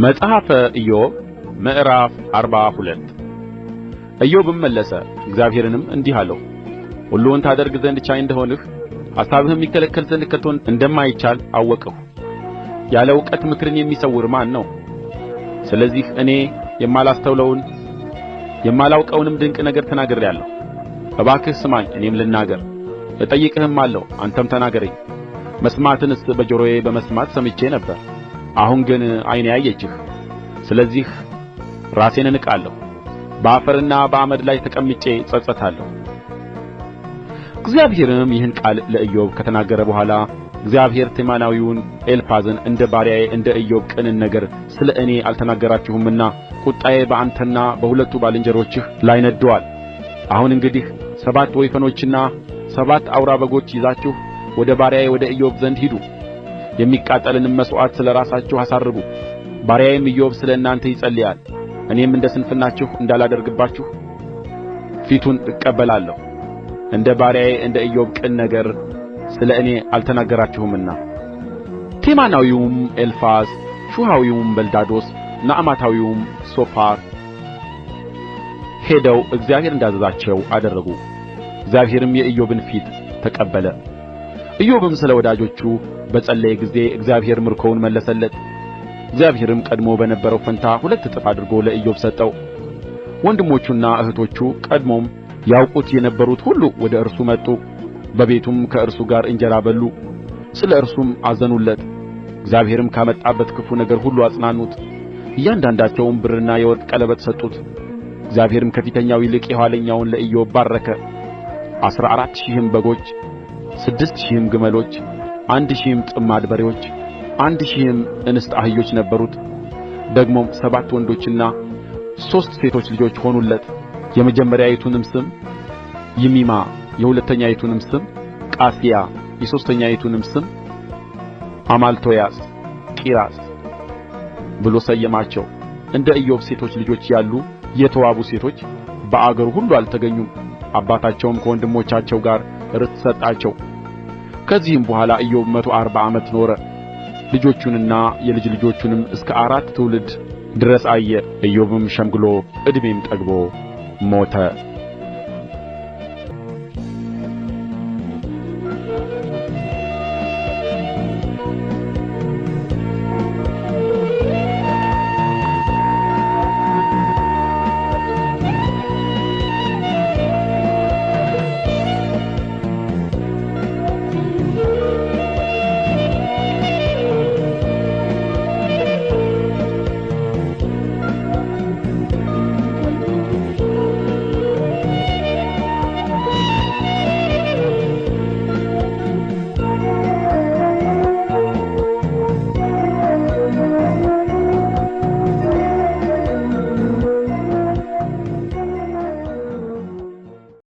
መጽሐፈ ኢዮብ ምዕራፍ 42 ኢዮብም መለሰ እግዚአብሔርንም እንዲህ አለው፣ ሁሉን ታደርግ ዘንድ ቻይ እንደሆንህ ሐሳብህም ይከለከል ዘንድ ከቶ እንደማይቻል አወቅሁ። ያለ እውቀት ምክርን የሚሰውር ማን ነው? ስለዚህ እኔ የማላስተውለውን የማላውቀውንም ድንቅ ነገር ተናግሬአለሁ። እባክህ ስማኝ፣ እኔም ልናገር፣ እጠይቅህማለሁ፣ አንተም ተናገረኝ። መስማትንስ በጆሮዬ በመስማት ሰምቼ ነበር፣ አሁን ግን ዓይኔ አየችህ። ስለዚህ ራሴን እንቃለሁ፣ በአፈርና በአመድ ላይ ተቀምጬ እጸጸታለሁ። እግዚአብሔርም ይህን ቃል ለኢዮብ ከተናገረ በኋላ እግዚአብሔር ቴማናዊውን ኤልፋዝን እንደ ባሪያዬ እንደ ኢዮብ ቅንን ነገር ስለ እኔ አልተናገራችሁምና ቍጣዬ በአንተና በሁለቱ ባልንጀሮችህ ላይ ነድዶአል። አሁን እንግዲህ 7 ወይፈኖችና 7 አውራ በጎች ይዛችሁ ወደ ባሪያዬ ወደ ኢዮብ ዘንድ ሂዱ። የሚቃጠልንም መሥዋዕት ስለ ራሳችሁ አሳርጉ። ባሪያዬም ኢዮብ ስለ እናንተ ይጸልያል። እኔም እንደ ስንፍናችሁ እንዳላደርግባችሁ ፊቱን እቀበላለሁ። እንደ ባሪያዬ እንደ ኢዮብ ቅን ነገር ስለ እኔ አልተናገራችሁምና። ቴማናዊውም ኤልፋዝ፣ ሹሐዊውም በልዳዶስ፣ ናዕማታዊውም ሶፋር ሄደው እግዚአብሔር እንዳዘዛቸው አደረጉ። እግዚአብሔርም የኢዮብን ፊት ተቀበለ። ኢዮብም ስለ ወዳጆቹ በጸለየ ጊዜ እግዚአብሔር ምርኮውን መለሰለት። እግዚአብሔርም ቀድሞ በነበረው ፋንታ 2 እጥፍ አድርጎ ለኢዮብ ሰጠው። ወንድሞቹና እህቶቹ ቀድሞም ያውቁት የነበሩት ሁሉ ወደ እርሱ መጡ። በቤቱም ከእርሱ ጋር እንጀራ በሉ፣ ስለ እርሱም አዘኑለት። እግዚአብሔርም ካመጣበት ክፉ ነገር ሁሉ አጽናኑት። እያንዳንዳቸውም ብርና የወርቅ ቀለበት ሰጡት። እግዚአብሔርም ከፊተኛው ይልቅ የኋለኛውን ለኢዮብ ባረከ። 14,000 በጎች፣ 6,000 ግመሎች፣ 1,000 ጥማድ በሬዎች፣ 1,000 እንስት አህዮች ነበሩት። ደግሞም 7 ወንዶችና 3 ሴቶች ልጆች ሆኑለት። የመጀመሪያይቱንም ስም ይሚማ፣ የሁለተኛይቱንም ስም ቃስያ፣ የሦስተኛይቱንም ስም አማልቶያስ ቂራስ ብሎ ሰየማቸው። እንደ ኢዮብ ሴቶች ልጆች ያሉ የተዋቡ ሴቶች በአገሩ ሁሉ አልተገኙም። አባታቸውም ከወንድሞቻቸው ጋር ርስት ሰጣቸው። ከዚህም በኋላ ኢዮብ 140 ዓመት ኖረ። ልጆቹንና የልጅ ልጆቹንም እስከ 4 ትውልድ ድረስ አየ። ኢዮብም ሸምግሎ ዕድሜም ጠግቦ ሞተ።